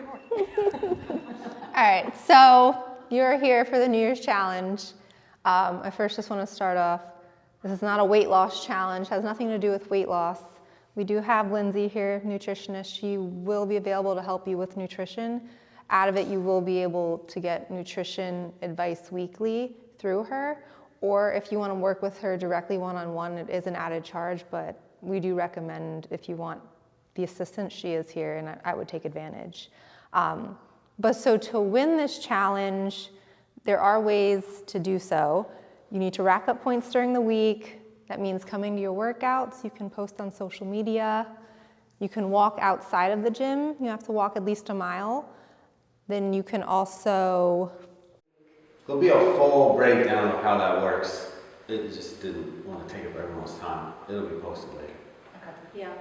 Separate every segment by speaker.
Speaker 1: All right, so you're here for the New Year's Challenge. I first just want to start off, this is not a weight loss challenge, has nothing to do with weight loss. We do have Lindsay here, nutritionist. She will be available to help you with nutrition. Out of it, you will be able to get nutrition advice weekly through her, or if you want to work with her directly one-on-one, it is an added charge, but we do recommend if you want the assistance, she is here, and I would take advantage. But so to win this challenge, there are ways to do so. You need to rack up points during the week. That means coming to your workouts. You can post on social media. You can walk outside of the gym. You have to walk at least a mile. Then you can also...
Speaker 2: There'll be a full breakdown of how that works. It just didn't want to take up everyone's time. It'll be posted later.
Speaker 3: Okay. Yeah.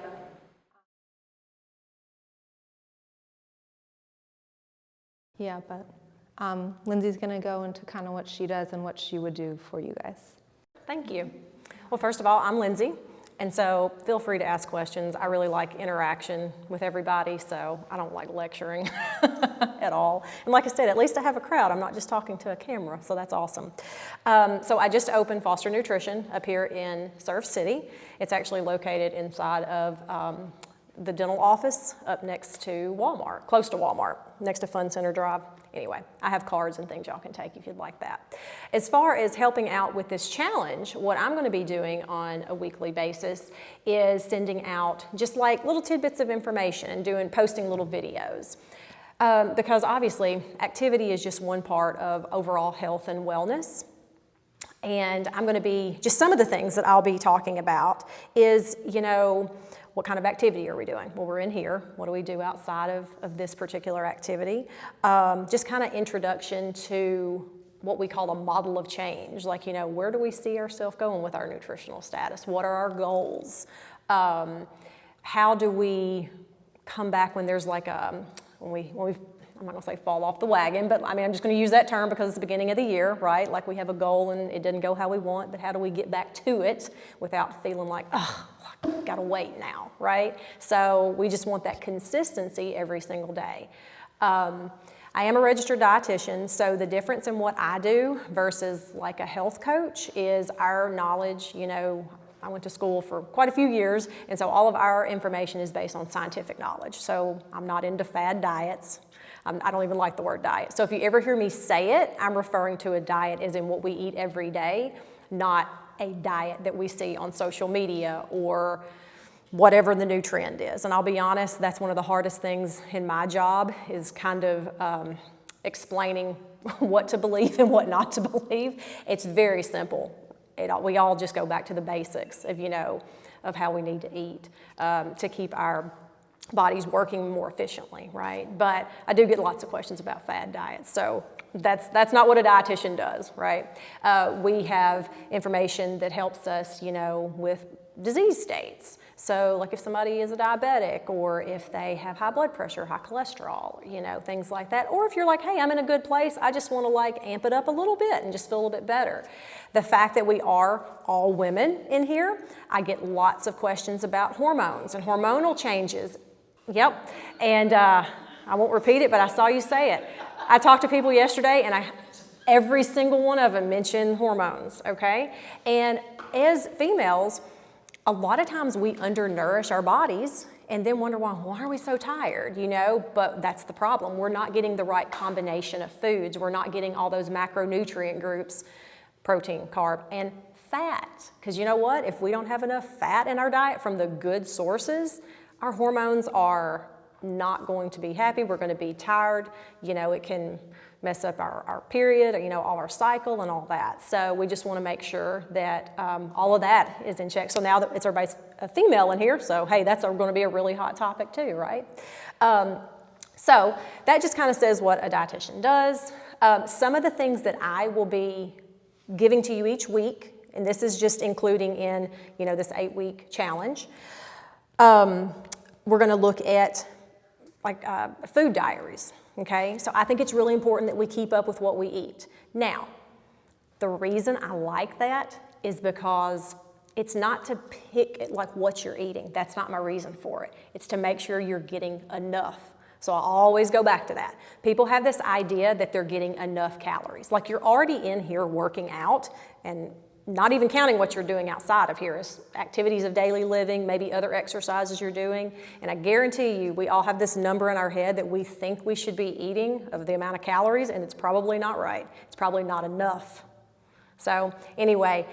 Speaker 1: Yeah, but Lindsay's gonna go into kind of what she does and what she would do for you guys.
Speaker 3: Thank you. Well, first of all, I'm Lindsay, and so feel free to ask questions. I really like interaction with everybody, so I don't like lecturing at all. And like I said, at least I have a crowd. I'm not just talking to a camera, so that's awesome. So I just opened Foster Nutrition up here in Surf City. It's actually located inside of the dental office up next to Walmart, close to Walmart, next to Fun Center Drive. Anyway, I have cards and things y'all can take if you'd like that. As far as helping out with this challenge, what I'm gonna be doing on a weekly basis is sending out just like little tidbits of information and posting little videos. Because obviously, activity is just one part of overall health and wellness. And I'm gonna be, just some of the things that I'll be talking about is, what kind of activity are we doing? Well, we're in here. What do we do outside of this particular activity? Just kind of introduction to what we call a model of change. Like, where do we see ourselves going with our nutritional status? What are our goals? How do we come back when there's like when we I'm not gonna say fall off the wagon, but I'm just gonna use that term because it's the beginning of the year, right? Like we have a goal and it didn't go how we want, but how do we get back to it without feeling like, gotta wait now, right? So we just want that consistency every single day. I am a registered dietitian, so the difference in what I do versus like a health coach is our knowledge, I went to school for quite a few years, and so all of our information is based on scientific knowledge. So I'm not into fad diets. I don't even like the word diet. So if you ever hear me say it, I'm referring to a diet as in what we eat every day, not a diet that we see on social media or whatever the new trend is. And I'll be honest, that's one of the hardest things in my job is kind of explaining what to believe and what not to believe. It's very simple. We all just go back to the basics of how we need to eat to keep our bodies working more efficiently, right? But I do get lots of questions about fad diets, so that's not what a dietitian does, right? We have information that helps us, with disease states. So like if somebody is a diabetic or if they have high blood pressure, high cholesterol, things like that. Or if you're like, hey, I'm in a good place, I just want to amp it up a little bit and just feel a little bit better. The fact that we are all women in here, I get lots of questions about hormones and hormonal changes. Yep, and I won't repeat it, but I saw you say it. I talked to people yesterday, and every single one of them mentioned hormones, okay? And as females, a lot of times we undernourish our bodies and then wonder why are we so tired, But that's the problem. We're not getting the right combination of foods. We're not getting all those macronutrient groups, protein, carb, and fat. Because you know what? If we don't have enough fat in our diet from the good sources, our hormones are not going to be happy. We're going to be tired. It can mess up our period, all our cycle and all that. So we just want to make sure that all of that is in check. So now that everybody's a female in here, so hey, that's going to be a really hot topic too, right? So that just kind of says what a dietitian does. Some of the things that I will be giving to you each week, and this is just including in this 8-week challenge. We're going to look at food diaries, okay? So I think it's really important that we keep up with what we eat. Now, the reason I like that is because it's not to pick what you're eating. That's not my reason for it. It's to make sure you're getting enough. So I always go back to that. People have this idea that they're getting enough calories. Like you're already in here working out, and not even counting what you're doing outside of here is activities of daily living, maybe other exercises you're doing. And I guarantee you, we all have this number in our head that we think we should be eating of the amount of calories, and it's probably not right. It's probably not enough. So anyway,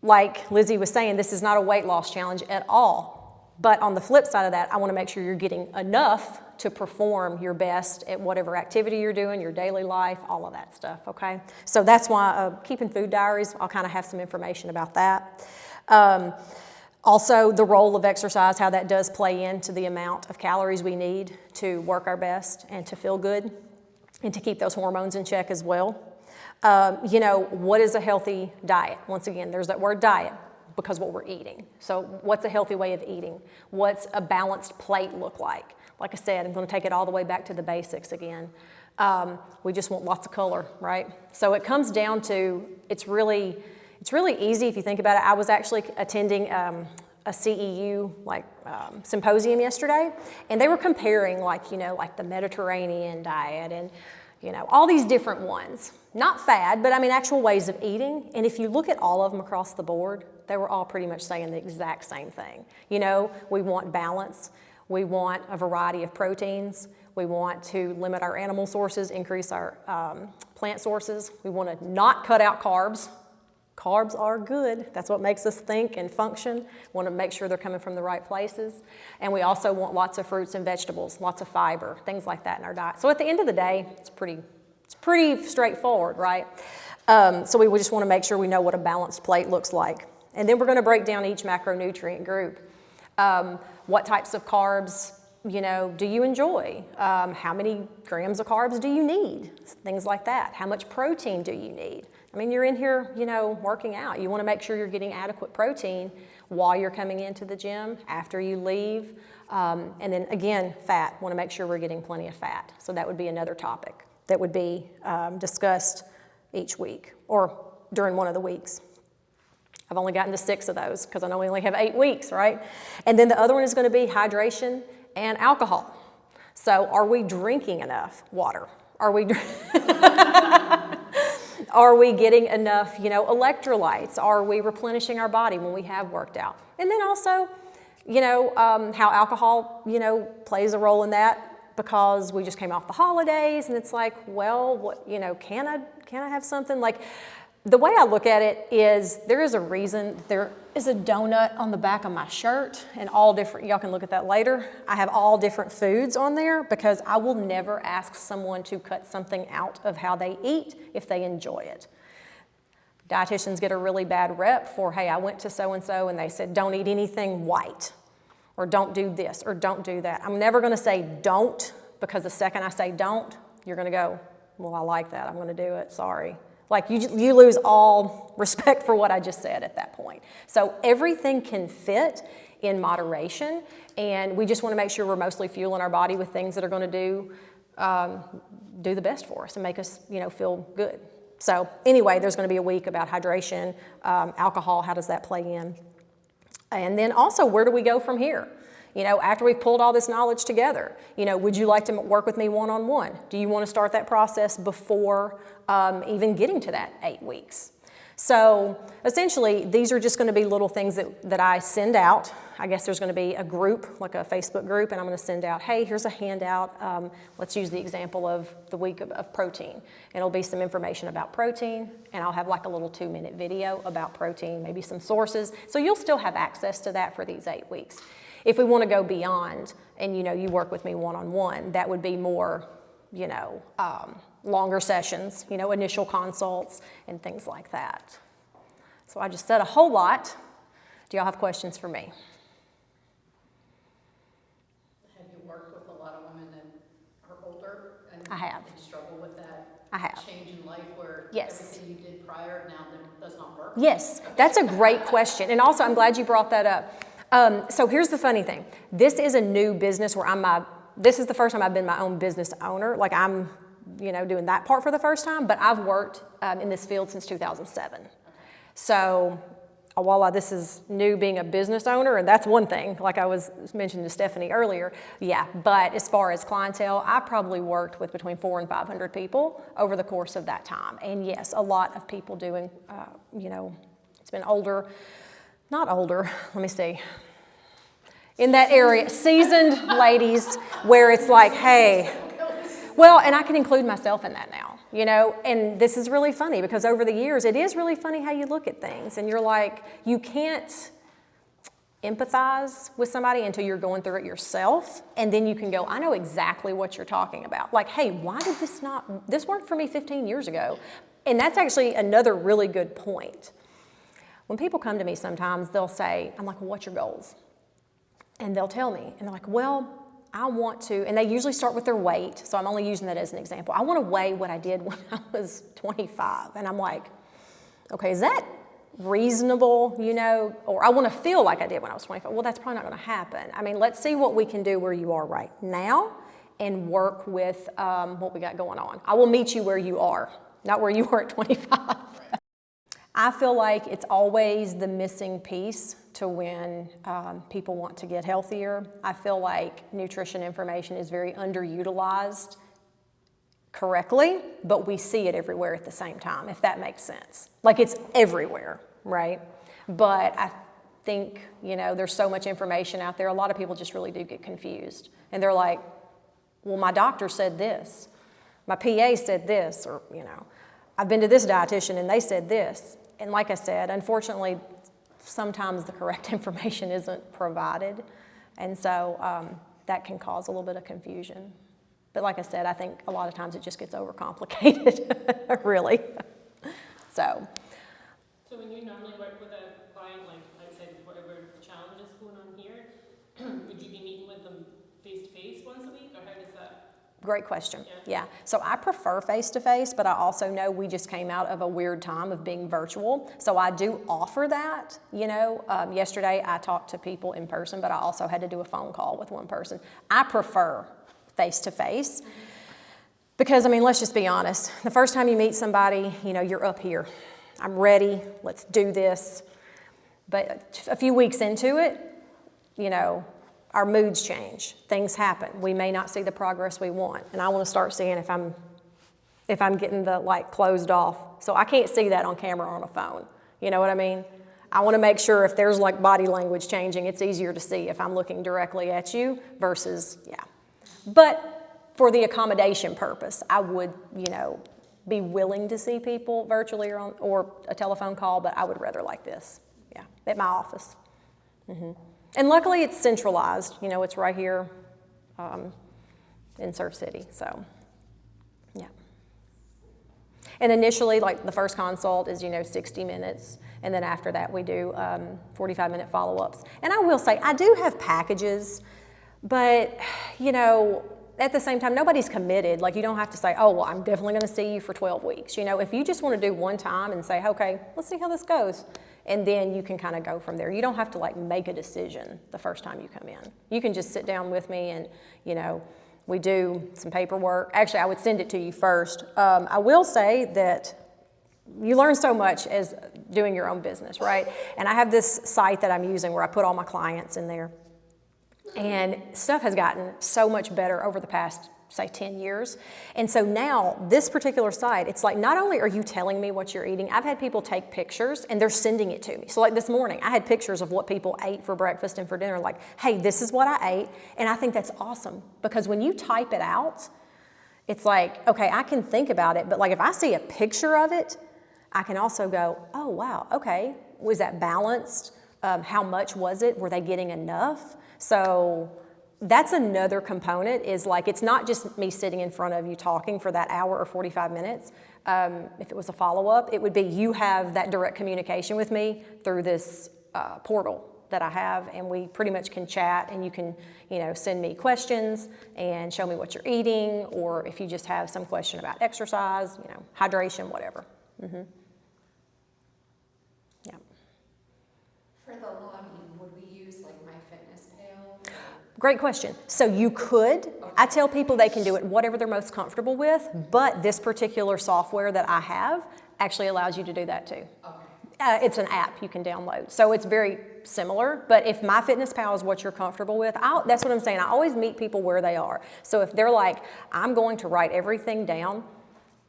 Speaker 3: like Lizzie was saying, this is not a weight loss challenge at all. But on the flip side of that, I want to make sure you're getting enough to perform your best at whatever activity you're doing, your daily life, all of that stuff, okay? So that's why keeping food diaries, I'll kind of have some information about that. Also, the role of exercise, how that does play into the amount of calories we need to work our best and to feel good and to keep those hormones in check as well. What is a healthy diet? Once again, there's that word diet because what we're eating. So what's a healthy way of eating? What's a balanced plate look like? Like I said, I'm going to take it all the way back to the basics again. We just want lots of color, right? So it comes down to, it's really easy if you think about it. I was actually attending a CEU symposium yesterday, and they were comparing like the Mediterranean diet and all these different ones. Not fad, but I mean actual ways of eating. And if you look at all of them across the board, they were all pretty much saying the exact same thing. We want balance. We want a variety of proteins. We want to limit our animal sources, increase our plant sources. We want to not cut out carbs. Carbs are good. That's what makes us think and function. We want to make sure they're coming from the right places. And we also want lots of fruits and vegetables, lots of fiber, things like that in our diet. So at the end of the day, it's pretty straightforward, right? So we just want to make sure we know what a balanced plate looks like. And then we're going to break down each macronutrient group. What types of carbs, do you enjoy? How many grams of carbs do you need? Things like that. How much protein do you need? I mean, you're in here, working out. You want to make sure you're getting adequate protein while you're coming into the gym, after you leave. And then again, fat. Want to make sure we're getting plenty of fat. So that would be another topic that would be discussed each week or during one of the weeks. I've only gotten to 6 of those because I know we only have 8 weeks, right? And then the other one is going to be hydration and alcohol. So are we drinking enough water? Are we getting enough, electrolytes? Are we replenishing our body when we have worked out? And then also, how alcohol, plays a role in that, because we just came off the holidays and it's like, well, what, can I have something? Like, the way I look at it is there is a reason there is a donut on the back of my shirt and all different, y'all can look at that later. I have all different foods on there because I will never ask someone to cut something out of how they eat if they enjoy it. Dietitians get a really bad rep for, hey, I went to so-and-so and they said, don't eat anything white, or don't do this, or don't do that. I'm never gonna say don't, because the second I say don't, you're gonna go, well, I like that, I'm gonna do it, sorry. Like you lose all respect for what I just said at that point. So everything can fit in moderation, and we just want to make sure we're mostly fueling our body with things that are going to do the best for us and make us, feel good. So anyway, there's going to be a week about hydration, alcohol. How does that play in? And then also, where do we go from here? After we've pulled all this knowledge together, would you like to work with me one-on-one? Do you want to start that process before even getting to that 8 weeks? So essentially, these are just going to be little things that I send out. I guess there's going to be a group, like a Facebook group, and I'm going to send out, hey, here's a handout. Let's use the example of the week of protein. It'll be some information about protein, and I'll have like a little 2-minute video about protein, maybe some sources. So you'll still have access to that for these 8 weeks. If we want to go beyond, and you work with me one-on-one, that would be more, longer sessions, initial consults and things like that. So I just said a whole lot. Do y'all have questions for me?
Speaker 4: Have you worked with a lot of women that are older and
Speaker 3: I have.
Speaker 4: they struggle with that
Speaker 3: I have.
Speaker 4: change in life where
Speaker 3: Yes.
Speaker 4: everything you did prior now does not work?
Speaker 3: Yes, that's a great question. And also, I'm glad you brought that up. So here's the funny thing. This is a new business where this is the first time I've been my own business owner. Like I'm, doing that part for the first time, but I've worked in this field since 2007. So while this is new being a business owner, and that's one thing, like I was mentioning to Stephanie earlier, yeah, but as far as clientele, I probably worked with between 400 and 500 people over the course of that time. And yes, a lot of people doing, it's been older, not older, let me see, in that area, seasoned ladies where it's like, hey, well, and I can include myself in that now. And this is really funny because over the years, it is really funny how you look at things. And you're like, you can't empathize with somebody until you're going through it yourself. And then you can go, I know exactly what you're talking about. Like, hey, why did this worked for me 15 years ago. And that's actually another really good point. When people come to me sometimes, they'll say, I'm like, well, what's your goals? And they'll tell me, and they're like, well, I want to, and they usually start with their weight, so I'm only using that as an example. I want to weigh what I did when I was 25, and I'm like, okay, is that reasonable, or I want to feel like I did when I was 25. Well, that's probably not going to happen. I mean, let's see what we can do where you are right now and work with what we got going on. I will meet you where you are, not where you were at 25. I feel like it's always the missing piece to when people want to get healthier. I feel like nutrition information is very underutilized correctly, but we see it everywhere at the same time, if that makes sense. Like it's everywhere, right? But I think, there's so much information out there, a lot of people just really do get confused. And they're like, well, my doctor said this, my PA said this, or, I've been to this dietitian and they said this. And like I said, unfortunately, sometimes the correct information isn't provided. And so that can cause a little bit of confusion. But like I said, I think a lot of times it just gets overcomplicated, really. So
Speaker 5: when you normally work with a client, like I said, whatever challenge is going on here, would you be meeting with them face-to-face once a week, or how does that?
Speaker 3: Great question. Yeah. So I prefer face-to-face, but I also know we just came out of a weird time of being virtual. So I do offer that. Yesterday I talked to people in person, but I also had to do a phone call with one person. I prefer face-to-face because, let's just be honest. The first time you meet somebody, you're up here. I'm ready. Let's do this. But a few weeks into it, our moods change. Things happen. We may not see the progress we want. And I want to start seeing if I'm getting the light closed off. So I can't see that on camera or on a phone. You know what I mean? I want to make sure if there's body language changing, it's easier to see if I'm looking directly at you versus, yeah. But for the accommodation purpose, I would, be willing to see people virtually or a telephone call, but I would rather like this, yeah, at my office. Mm-hmm. And luckily it's centralized, it's right here in Surf City, so yeah. And initially, the first consult is, 60 minutes, and then after that we do 45-minute follow-ups. And I will say, I do have packages, but, at the same time, nobody's committed. You don't have to say, oh, well, I'm definitely going to see you for 12 weeks. If you just want to do one time and say, okay, let's see how this goes. And then you can kind of go from there. You don't have to make a decision the first time you come in. You can just sit down with me and, we do some paperwork. Actually, I would send it to you first. I will say that you learn so much as doing your own business, right? And I have this site that I'm using where I put all my clients in there. And stuff has gotten so much better over the past, say, 10 years. And so now, this particular site, it's not only are you telling me what you're eating, I've had people take pictures and they're sending it to me. So this morning, I had pictures of what people ate for breakfast and for dinner, hey, this is what I ate. And I think that's awesome because when you type it out, it's okay, I can think about it, but if I see a picture of it, I can also go, oh, wow, okay, was that balanced? How much was it? Were they getting enough? So that's another component is it's not just me sitting in front of you talking for that hour or 45 minutes. If it was a follow-up, it would be you have that direct communication with me through this portal that I have, and we pretty much can chat, and you can, send me questions and show me what you're eating, or if you just have some question about exercise, hydration, whatever. Mm-hmm. Yeah.
Speaker 6: For the login, would we use MyFitnessPal?
Speaker 3: Great question. So you could. I tell people they can do it whatever they're most comfortable with, but this particular software that I have actually allows you to do that too.
Speaker 6: Okay.
Speaker 3: It's an app you can download. So it's very similar, but if MyFitnessPal is what you're comfortable with, that's what I'm saying. I always meet people where they are. So if they're like, I'm going to write everything down,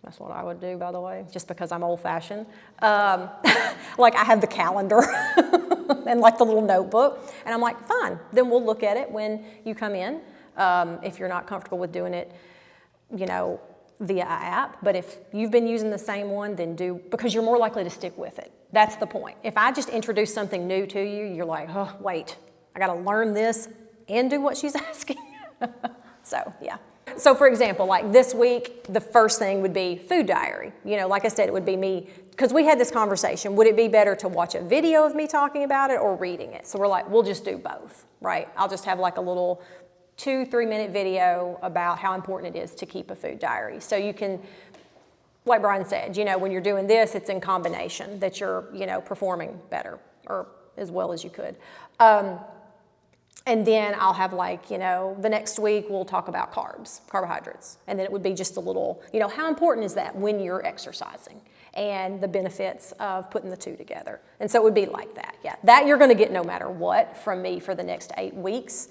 Speaker 3: that's what I would do, by the way, just because I'm old-fashioned. Like I have the calendar and like the little notebook, and I'm like, fine, then we'll look at it when you come in. If you're not comfortable with doing it, you know, via app, but if you've been using the same one, then because you're more likely to stick with it. That's the point. If I just introduce something new to you, you're like, oh, wait, I gotta learn this and do what she's asking. So, yeah. So for example, like this week, the first thing would be food diary. You know, like I said, it would be me, because we had this conversation, would it be better to watch a video of me talking about it or reading it? So we're like, we'll just do both, right? I'll just have like a little 2-3 minute video about how important it is to keep a food diary. So you can, like Brian said, you know, when you're doing this, it's in combination that you're, you know, performing better or as well as you could. And then I'll have like, you know, the next week we'll talk about carbohydrates. And then it would be just a little, you know, how important is that when you're exercising and the benefits of putting the two together. And so it would be like that, yeah. That you're gonna get no matter what from me for the next 8 weeks.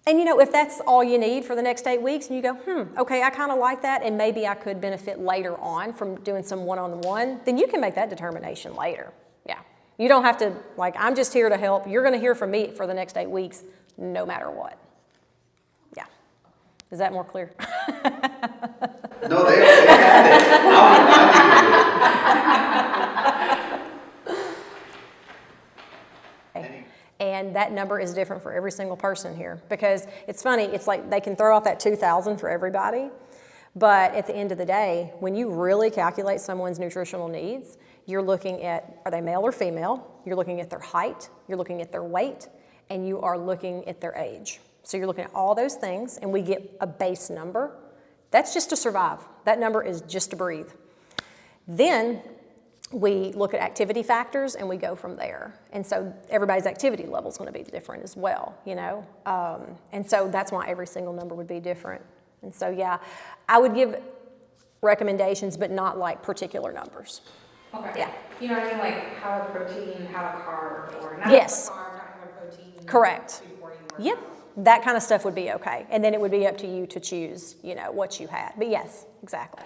Speaker 3: And you know, if that's all you need for the next 8 weeks and you go, okay, I kind of like that and maybe I could benefit later on from doing some one-on-one, then you can make that determination later, yeah. You don't have to, like, I'm just here to help. You're gonna hear from me for the next 8 weeks, no matter what. Yeah. Is that more clear?
Speaker 2: No, they had it. I needed it.
Speaker 3: And that number is different for every single person here because it's funny, it's like they can throw out that 2,000 for everybody, but at the end of the day, when you really calculate someone's nutritional needs, you're looking at, are they male or female? You're looking at their height, you're looking at their weight, and you are looking at their age. So you're looking at all those things, and we get a base number. That's just to survive. That number is just to breathe. Then we look at activity factors and we go from there. And so everybody's activity level is going to be different as well, you know? And so that's why every single number would be different. And so, yeah, I would give recommendations, but not like particular numbers.
Speaker 7: Okay.
Speaker 3: Yeah.
Speaker 7: You know what I mean? Like have a protein, have a carb, or not
Speaker 3: Yes.
Speaker 7: have a carb, not have a protein.
Speaker 3: Correct.
Speaker 7: Before you work
Speaker 3: Yep.
Speaker 7: out.
Speaker 3: That kind of stuff would be okay. And then it would be up to you to choose, you know, what you had. But yes, exactly.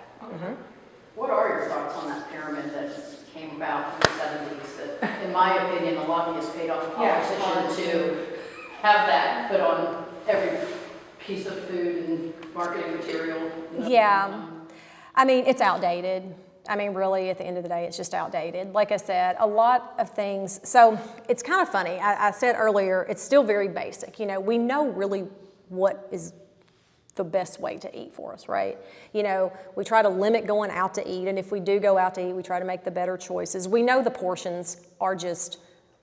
Speaker 4: What are your thoughts on that pyramid that came about in the 70s? That, in my opinion, the lobbyists paid off a
Speaker 7: Yeah,
Speaker 4: politician to have that put on every piece of food and marketing material.
Speaker 3: Yeah. I mean, it's outdated. I mean, really, at the end of the day, it's just outdated. Like I said, a lot of things, so it's kind of funny. I said earlier, it's still very basic. You know, we know really what is the best way to eat for us, right? You know, we try to limit going out to eat, and if we do go out to eat, we try to make the better choices. We know the portions are just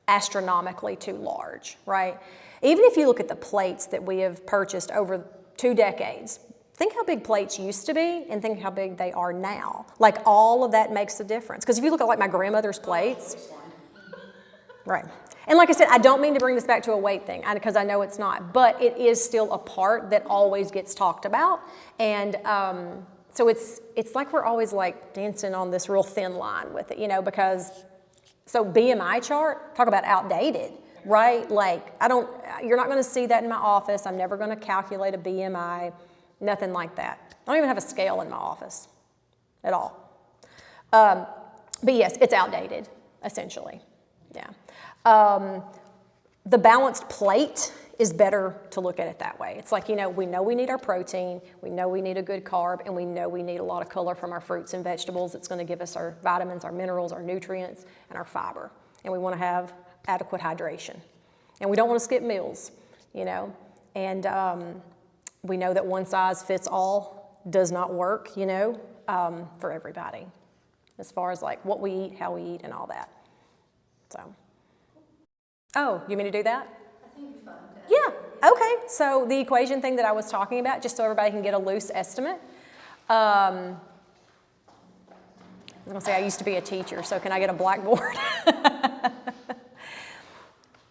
Speaker 3: astronomically too large, right? Even if you look at the plates that we have purchased over 2 decades, think how big plates used to be and think how big they are now. Like all of that makes a difference. Because if you look at like my grandmother's plates, right. And like I said, I don't mean to bring this back to a weight thing because I know it's not, but it is still a part that always gets talked about. And so it's like we're always like dancing on this real thin line with it, you know, because, so BMI chart, talk about outdated, right? Like you're not gonna see that in my office. I'm never gonna calculate a BMI, nothing like that. I don't even have a scale in my office at all. But yes, it's outdated, essentially, yeah. The balanced plate is better to look at it that way. It's like, you know we need our protein, we know we need a good carb, and we know we need a lot of color from our fruits and vegetables. It's gonna give us our vitamins, our minerals, our nutrients, and our fiber. And we wanna have adequate hydration. And we don't wanna skip meals, you know? And we know that one size fits all does not work, you know, for everybody, as far as like what we eat, how we eat, and all that, so. Oh, you mean to do that?
Speaker 6: I think it'd be fun to.
Speaker 3: Yeah, okay. So the equation thing that I was talking about, just so everybody can get a loose estimate. I was gonna say I used to be a teacher, so can I get a blackboard?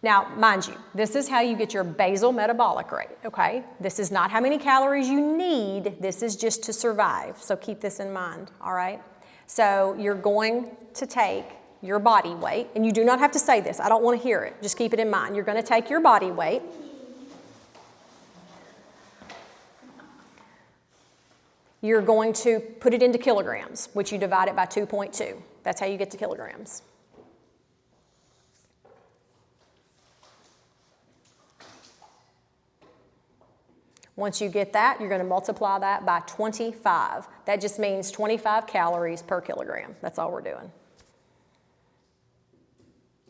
Speaker 3: Now, mind you, this is how you get your basal metabolic rate, okay? This is not how many calories you need, this is just to survive, so keep this in mind, all right? So you're going to take your body weight, and you do not have to say this, I don't want to hear it, just keep it in mind. You're going to take your body weight, you're going to put it into kilograms, which you divide it by 2.2. That's how you get to kilograms. Once you get that, you're going to multiply that by 25. That just means 25 calories per kilogram. That's all we're doing.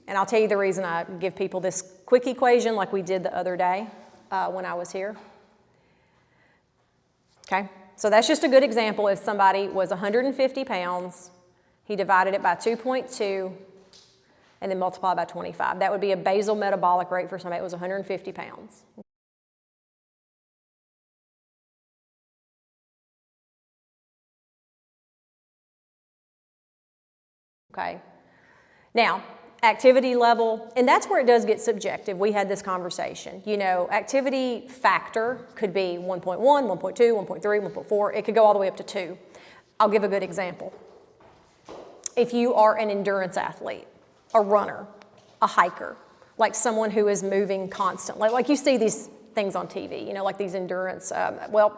Speaker 3: And I'll tell you the reason I give people this quick equation like we did the other day when I was here. Okay, so that's just a good example. If somebody was 150 pounds, he divided it by 2.2 and then multiplied by 25. That would be a basal metabolic rate for somebody that was 150 pounds. Okay, now activity level, and that's where it does get subjective. We had this conversation. You know, activity factor could be 1.1, 1.2, 1.3, 1.4. It could go all the way up to 2. I'll give a good example. If you are an endurance athlete, a runner, a hiker, like someone who is moving constantly, like you see these things on TV, you know, like these endurance,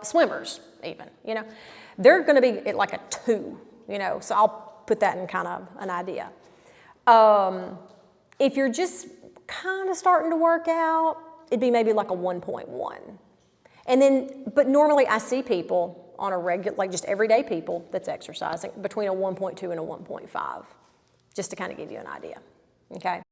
Speaker 3: swimmers even, you know, they're going to be at like a 2, you know, so I'll put that in kind of an idea. If you're just kind of starting to work out, it'd be maybe like a 1.1. And then, but normally I see people on a regular, like just everyday people that's exercising between a 1.2 and a 1.5, just to kind of give you an idea, okay?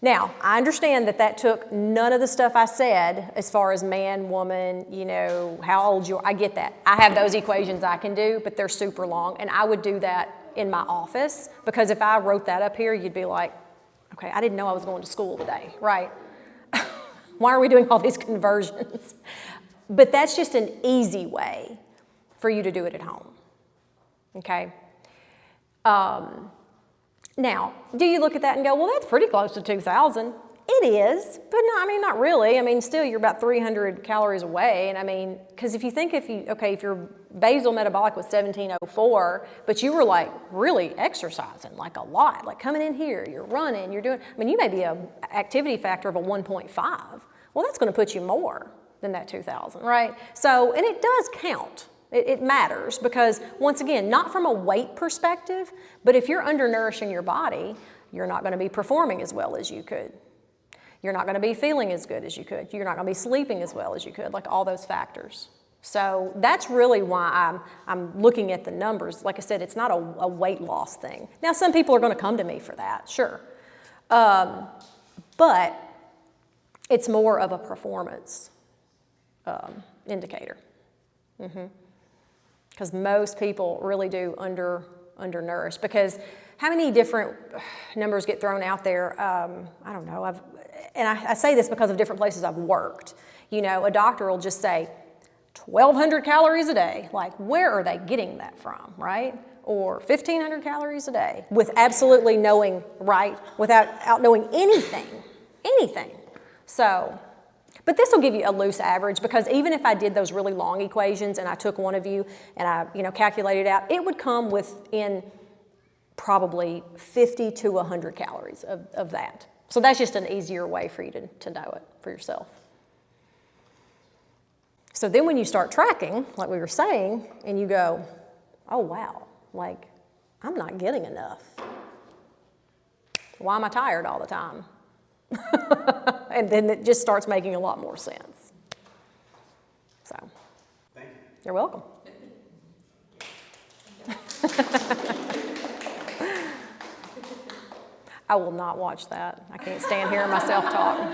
Speaker 3: Now, I understand that took none of the stuff I said as far as man, woman, you know, how old you are. I get that. I have those equations I can do, but they're super long, and I would do that in my office, because if I wrote that up here, you'd be like, okay, I didn't know I was going to school today, right? Why are we doing all these conversions? But that's just an easy way for you to do it at home, okay? Now, do you look at that and go, well, that's pretty close to 2,000? It is, but no, I mean, not really. I mean, still, you're about 300 calories away. And I mean, because if your basal metabolic was 1704, but you were like really exercising, like a lot, like coming in here, you're running, you're doing, I mean, you may be an activity factor of a 1.5. Well, that's going to put you more than that 2,000, right? So, and it does count. It matters because, once again, not from a weight perspective, but if you're undernourishing your body, you're not going to be performing as well as you could. You're not going to be feeling as good as you could. You're not going to be sleeping as well as you could, like all those factors. So that's really why I'm looking at the numbers. Like I said, it's not a weight loss thing. Now, some people are going to come to me for that, sure. But it's more of a performance indicator. Because most people really do undernourish. Because how many different numbers get thrown out there? I don't know. I say this because of different places I've worked. You know, a doctor will just say 1,200 calories a day. Like, where are they getting that from, right? Or 1,500 calories a day, with absolutely knowing, right, without knowing anything. So. But this will give you a loose average, because even if I did those really long equations and I took one of you and I calculated it out, it would come within probably 50 to 100 calories of that. So that's just an easier way for you to know it for yourself. So then when you start tracking, like we were saying, and you go, oh wow, like I'm not getting enough. Why am I tired all the time? And then it just starts making a lot more sense. So,
Speaker 2: Thank you.
Speaker 3: You're welcome. I will not watch that. I can't stand hearing myself talk.